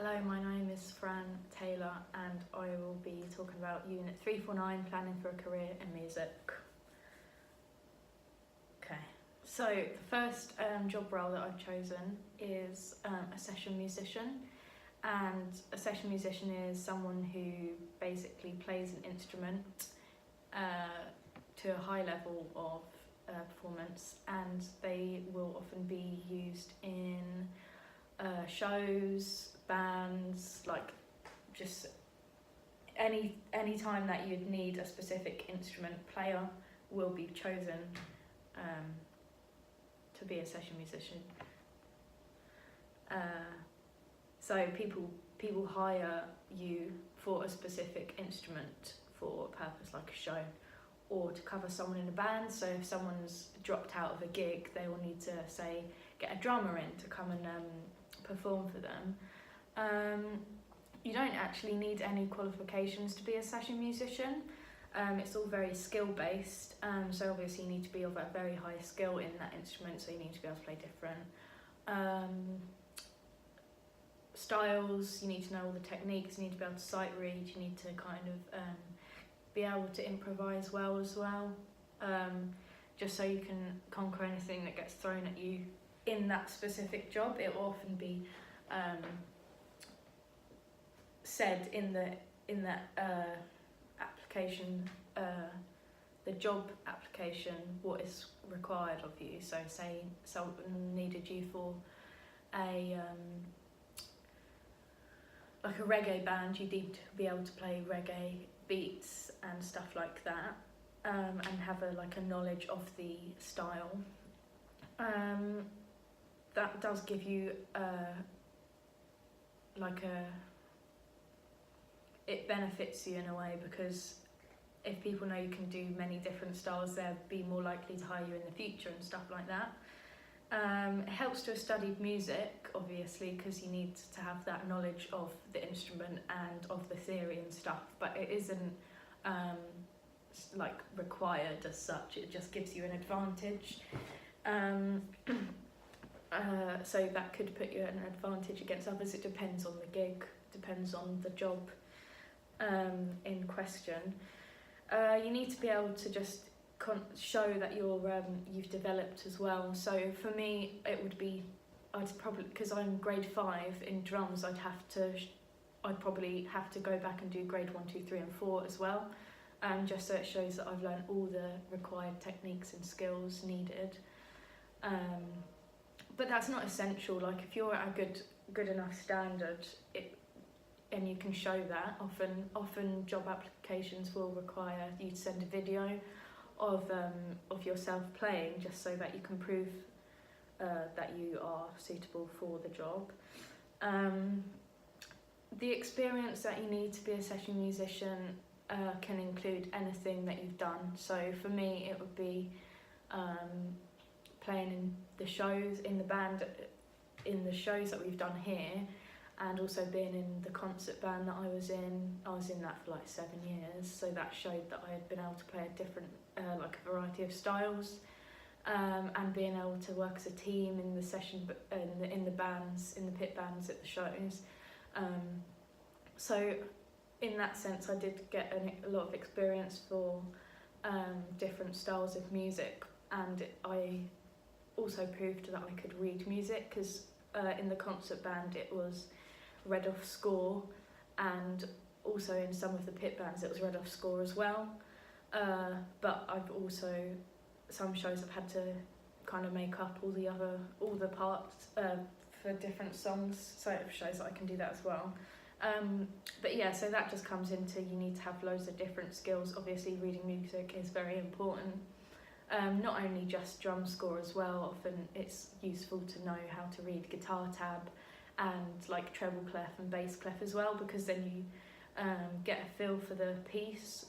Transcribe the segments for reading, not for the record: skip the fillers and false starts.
Hello, my name is Fran Taylor and I will be talking about Unit 349, Planning for a Career in Music. Okay, so the first job role that I've chosen is a session musician, and a session musician is someone who basically plays an instrument to a high level of performance, and they will often be used in shows, bands, like just any time that you'd need a specific instrument player will be chosen to be a session musician. So people hire you for a specific instrument for a purpose like a show, or to cover someone in a band. So if someone's dropped out of a gig, they will need to, say, get a drummer in to come and perform for them. You don't actually need any qualifications to be a session musician. It's all very skill-based, so obviously you need to be of a very high skill in that instrument, so you need to be able to play different styles, you need to know all the techniques, you need to be able to sight read, you need to kind of be able to improvise well as well, just so you can conquer anything that gets thrown at you in that specific job. It will often be said in that application, the job application, what is required of you. So say someone needed you for a like a reggae band, you need to be able to play reggae beats and stuff like that, and have a knowledge of the style. That does give you it benefits you in a way, because if people know you can do many different styles, they'll be more likely to hire you in the future and stuff like that. It helps to have studied music, obviously, because you need to have that knowledge of the instrument and of the theory and stuff, but it isn't required as such. It just gives you an advantage. So that could put you at an advantage against others. It depends on the gig, depends on the job in question. You need to be able to just show that you've developed as well. So for me, it would be, I'd probably, because I'm grade 5 in drums, I'd probably have to go back and do grade 1, 2, 3 and 4 as well, just so it shows that I've learned all the required techniques and skills needed. But that's not essential. Like, if you're at a good enough standard, and you can show that, often job applications will require you to send a video of yourself playing, just so that you can prove that you are suitable for the job. The experience that you need to be a session musician can include anything that you've done. So for me, it would be playing in the shows, in the band, in the shows that we've done here, and also being in the concert band that I was in. I was in that for 7 years, so that showed that I had been able to play a different, a variety of styles, and being able to work as a team in the session, in the bands, in the pit bands at the shows. So in that sense, I did get a lot of experience for different styles of music, and I also proved that I could read music, because in the concert band it was read off score, and also in some of the pit bands it was read off score as well. But I've also, some shows I've had to kind of make up all the parts for different songs, so it shows that I can do that as well. But yeah, so that just comes into, you need to have loads of different skills. Obviously reading music is very important. Not only just drum score as well, often it's useful to know how to read guitar tab and treble clef and bass clef as well, because then you get a feel for the piece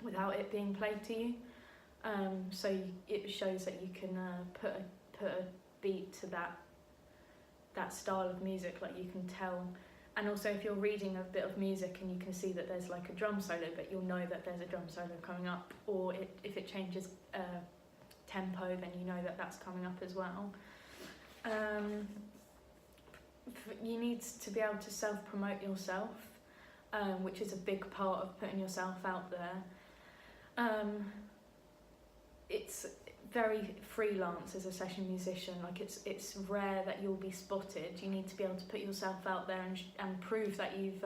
without it being played to you. So it shows that you can put a beat to that style of music, you can tell. And also, if you're reading a bit of music and you can see that there's a drum solo, but you'll know that there's a drum solo coming up, or if it changes tempo, then you know that that's coming up as well. you need to be able to self-promote yourself, which is a big part of putting yourself out there. It's very freelance as a session musician. Like it's rare that you'll be spotted. You need to be able to put yourself out there and prove that you've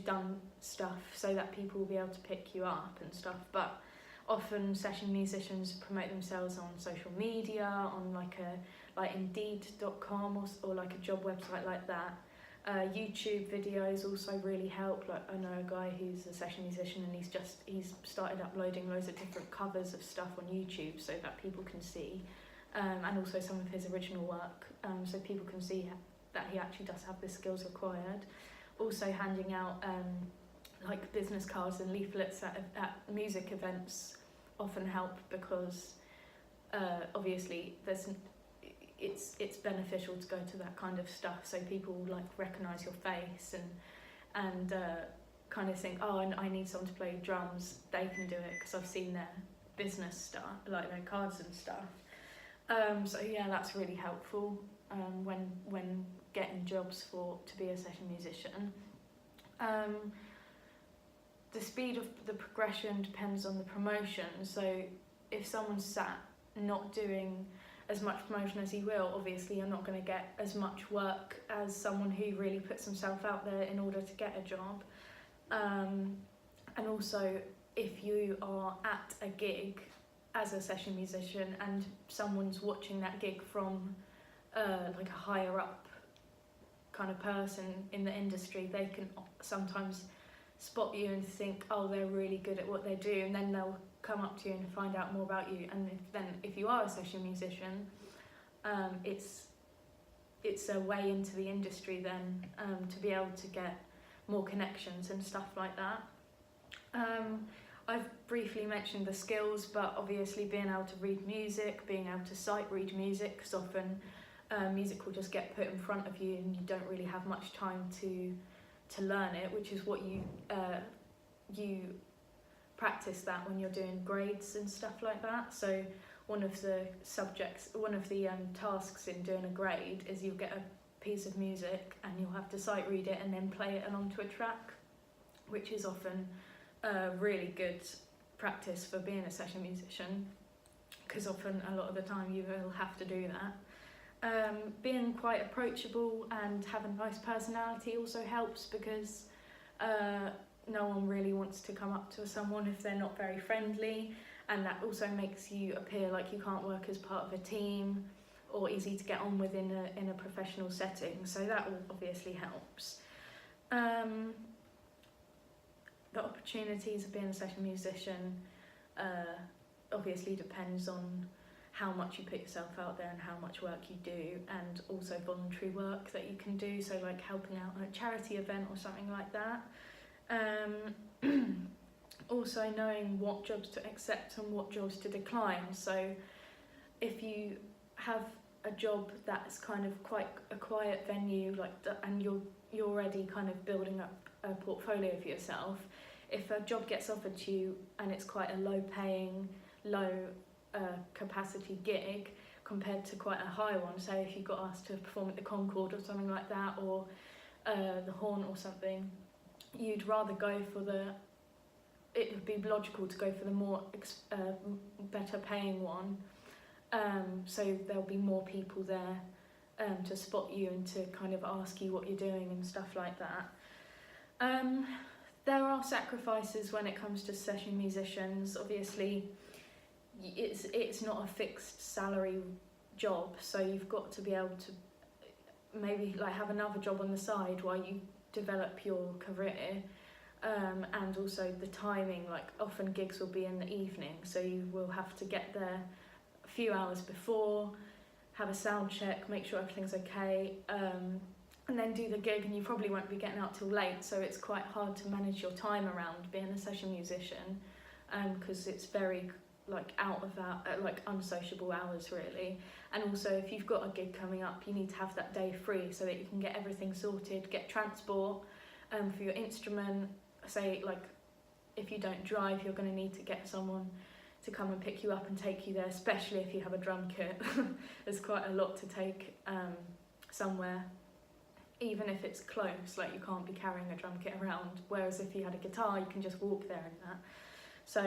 done stuff so that people will be able to pick you up and stuff. But often session musicians promote themselves on social media, on like Indeed.com or like a job website like that. YouTube videos also really help. Like I know a guy who's a session musician and he's started uploading loads of different covers of stuff on YouTube so that people can see, and also some of his original work, so people can see that he actually does have the skills required. Also handing out like business cards and leaflets at music events often help, because obviously it's beneficial to go to that kind of stuff, so people like recognise your face and kind of think, oh, I need someone to play drums, they can do it because I've seen their business stuff, like their cards and stuff. So yeah, that's really helpful when getting jobs to be a session musician. The speed of the progression depends on the promotion. So if someone's sat not doing as much promotion as he will, obviously you're not going to get as much work as someone who really puts himself out there in order to get a job. And also, if you are at a gig as a session musician and someone's watching that gig from like a higher up kind of person in the industry, they can sometimes spot you and think, oh, they're really good at what they do, and then they'll come up to you and find out more about you. And if you are a session musician, it's a way into the industry then, to be able to get more connections and stuff like that. I've briefly mentioned the skills, but obviously being able to read music, being able to sight read music, because often music will just get put in front of you and you don't really have much time to learn it, which is what you practice that when you're doing grades and stuff like that. So one of the tasks in doing a grade is you'll get a piece of music and you'll have to sight read it and then play it along to a track, which is often really good practice for being a session musician, because often a lot of the time you will have to do that. Being quite approachable and have a nice personality also helps, because no one really wants to come up to someone if they're not very friendly, and that also makes you appear like you can't work as part of a team or easy to get on with in a professional setting, so that all obviously helps. The opportunities of being a session musician obviously depends on how much you put yourself out there and how much work you do, and also voluntary work that you can do, so like helping out at a charity event or something like that. Also knowing what jobs to accept and what jobs to decline. So if you have a job that's kind of quite a quiet venue, and you're already kind of building up a portfolio for yourself, if a job gets offered to you and it's quite a low paying, low capacity gig compared to quite a high one, say if you got asked to perform at the Concorde or something like that, or the Horn or something, you'd rather go for it would be logical to go for the more better paying one, so there'll be more people there to spot you and to kind of ask you what you're doing and stuff like that. There are sacrifices when it comes to session musicians. Obviously it's not a fixed salary job, so you've got to be able to maybe like have another job on the side while you develop your career, and also the timing, like often gigs will be in the evening, so you will have to get there a few hours before, have a sound check, make sure everything's okay, and then do the gig, and you probably won't be getting out till late, so it's quite hard to manage your time around being a session musician, because it's very like out of that, like unsociable hours really. And also if you've got a gig coming up, you need to have that day free so that you can get everything sorted, get transport for your instrument. Say like if you don't drive, you're going to need to get someone to come and pick you up and take you there, especially if you have a drum kit. There's quite a lot to take somewhere, even if it's close, like you can't be carrying a drum kit around, whereas if you had a guitar you can just walk there and that. So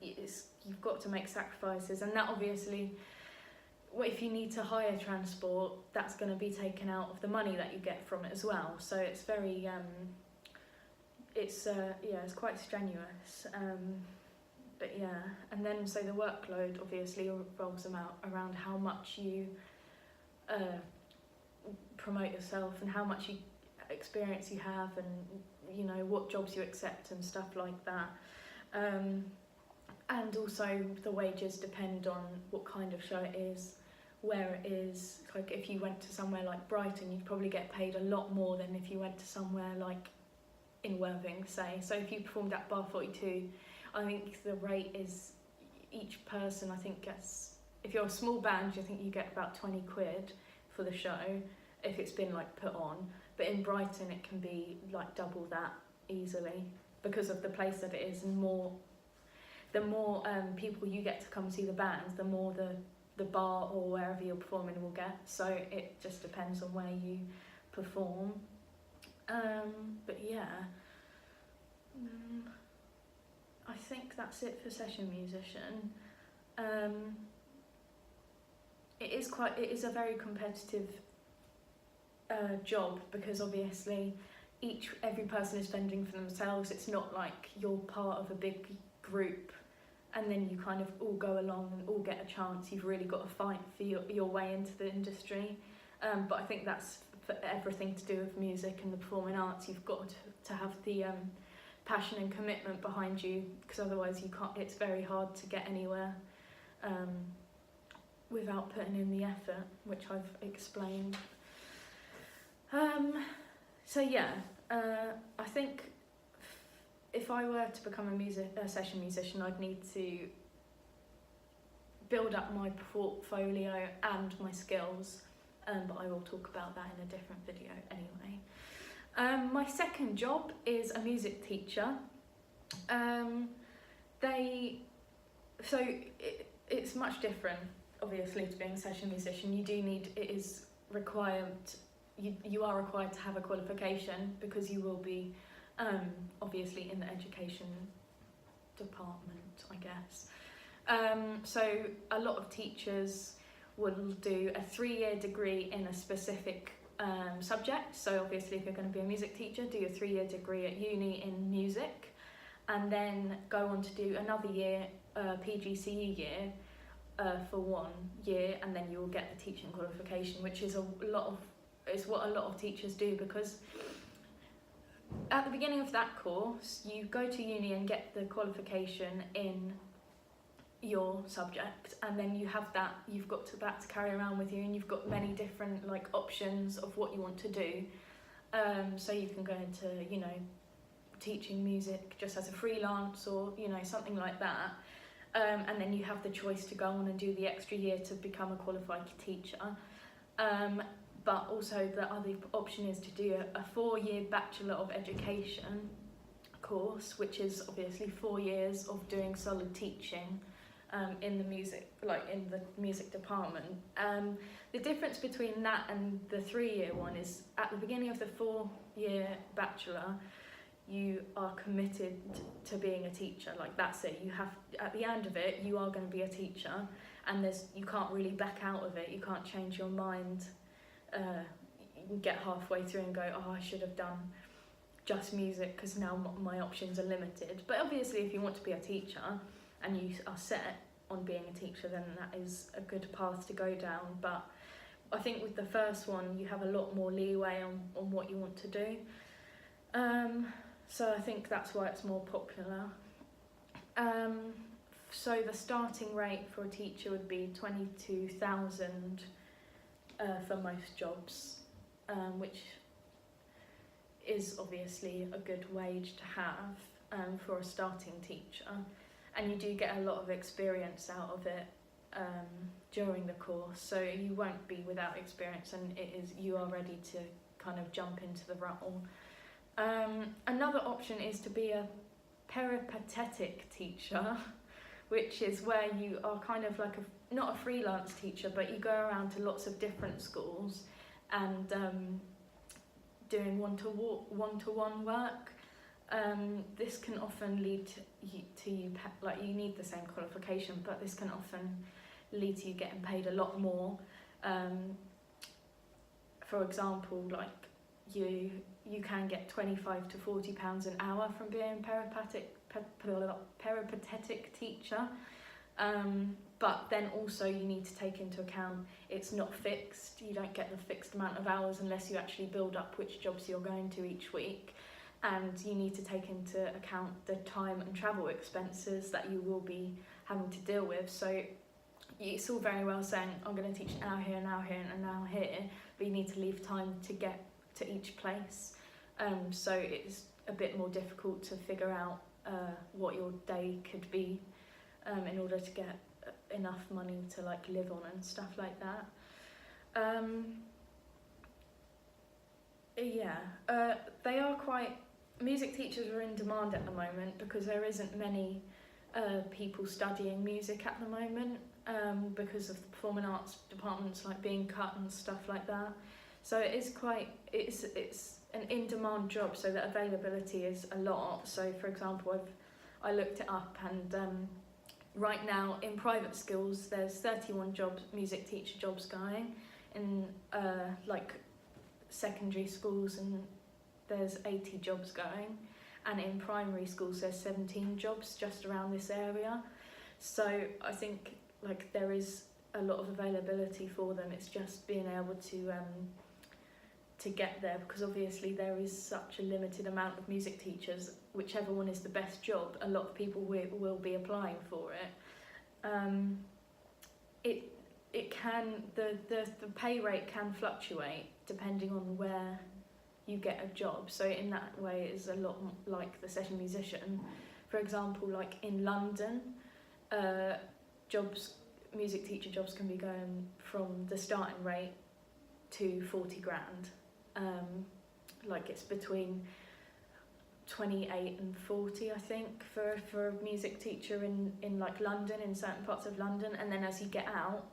you've got to make sacrifices, and that obviously, if you need to hire transport, that's going to be taken out of the money that you get from it as well. So it's very it's quite strenuous. But yeah, and then so the workload obviously revolves around how much you promote yourself and how much experience you have, and what jobs you accept and stuff like that. And also the wages depend on what kind of show it is, where it is. Like if you went to somewhere like Brighton, you'd probably get paid a lot more than if you went to somewhere like in Worthing, say. So if you performed at Bar 42, I think the rate is, each person I think gets, if you're a small band, I think you get about 20 quid for the show if it's been like put on. But in Brighton it can be like double that easily because of the place that it is, and the more people you get to come see the band, the more the bar or wherever you're performing will get. So it just depends on where you perform. But yeah, I think that's it for session musician. It is a very competitive job, because obviously every person is fending for themselves. It's not like you're part of a big group and then you kind of all go along and all get a chance. You've really got to fight for your way into the industry. But I think that's for everything to do with music and the performing arts. You've got to have the passion and commitment behind you, because otherwise you can't. It's very hard to get anywhere without putting in the effort, which I've explained. So yeah, I think if I were to become a session musician, I'd need to build up my portfolio and my skills, but I will talk about that in a different video anyway. My second job is a music teacher. It's much different, obviously, to being a session musician. You are required to have a qualification, because you will be obviously in the education department, I guess. So a lot of teachers will do a 3-year degree in a specific subject. So obviously if you're going to be a music teacher, do a 3-year degree at uni in music, and then go on to do another year, PGCE year, for 1 year, and then you will get the teaching qualification, which is what a lot of teachers do, because at the beginning of that course you go to uni and get the qualification in your subject, and then you've got that to carry around with you, and you've got many different options of what you want to do. So you can go into teaching music just as a freelance, or something like that, and then you have the choice to go on and do the extra year to become a qualified teacher. But also the other option is to do a 4-year Bachelor of Education course, which is obviously 4 years of doing solid teaching in the music department. The difference between that and the 3-year one is, at the beginning of the 4-year Bachelor, you are committed to being a teacher. That's it. At the end of it, you are going to be a teacher, and you can't really back out of it. You can't change your mind. You can get halfway through and go, I should have done just music, because now my options are limited. But obviously if you want to be a teacher and you are set on being a teacher, then that is a good path to go down. But I think with the first one you have a lot more leeway on what you want to do. So I think that's why it's more popular. So the starting rate for a teacher would be 22,000 for most jobs, which is obviously a good wage to have for a starting teacher, and you do get a lot of experience out of it during the course, so you won't be without experience, and you are ready to kind of jump into the role. Another option is to be a peripatetic teacher, which is where you are kind of like not a freelance teacher, but you go around to lots of different schools and doing one-to-one work. This can often lead to you like you need the same qualification, but this can often lead to you getting paid a lot more. For example, like you can get £25 to £40 an hour from being peripatetic teacher. But then also you need to take into account it's not fixed. You don't get the fixed amount of hours unless you actually build up which jobs you're going to each week. And you need to take into account the time and travel expenses that you will be having to deal with. So it's all very well saying, I'm going to teach an hour here, an hour here, and an hour here, but you need to leave time to get to each place. So it's a bit more difficult to figure out what your day could be in order to get enough money to like live on and stuff like that. They are quite, music teachers are in demand at the moment because there isn't many people studying music at the moment because of the performing arts departments like being cut and stuff like that. So it is quite, it's an in-demand job, so the availability is a lot. So for example, I looked it up, and right now in private schools there's 31 music teacher jobs going. In like secondary schools, and there's 80 jobs going, and in primary schools there's 17 jobs just around this area. So I think like there is a lot of availability for them. It's just being able to get there, because obviously there is such a limited amount of music teachers. Whichever one is the best job, a lot of people will be applying for it. It can, the pay rate can fluctuate depending on where you get a job. So in that way it's a lot like the session musician. For example, like in London, music teacher jobs can be going from the starting rate to 40 grand. Like it's between 28 and 40, I think, for a music teacher in like London, in certain parts of London. And then as you get out,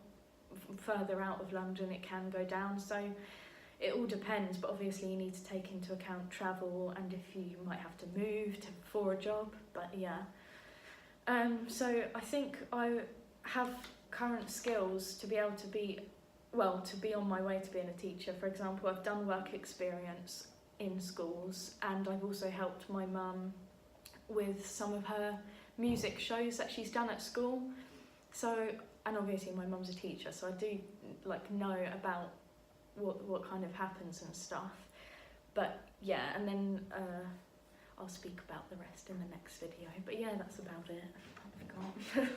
further out of London, it can go down. So it all depends, but obviously you need to take into account travel and if you might have to move for a job. But yeah, so I think I have current skills to be able to be on my way to being a teacher. For example, I've done work experience in schools, and I've also helped my mum with some of her music shows that she's done at school. So, and obviously my mum's a teacher, so I do like know about what kind of happens and stuff. But yeah, and then I'll speak about the rest in the next video. But yeah, that's about it. I forgot.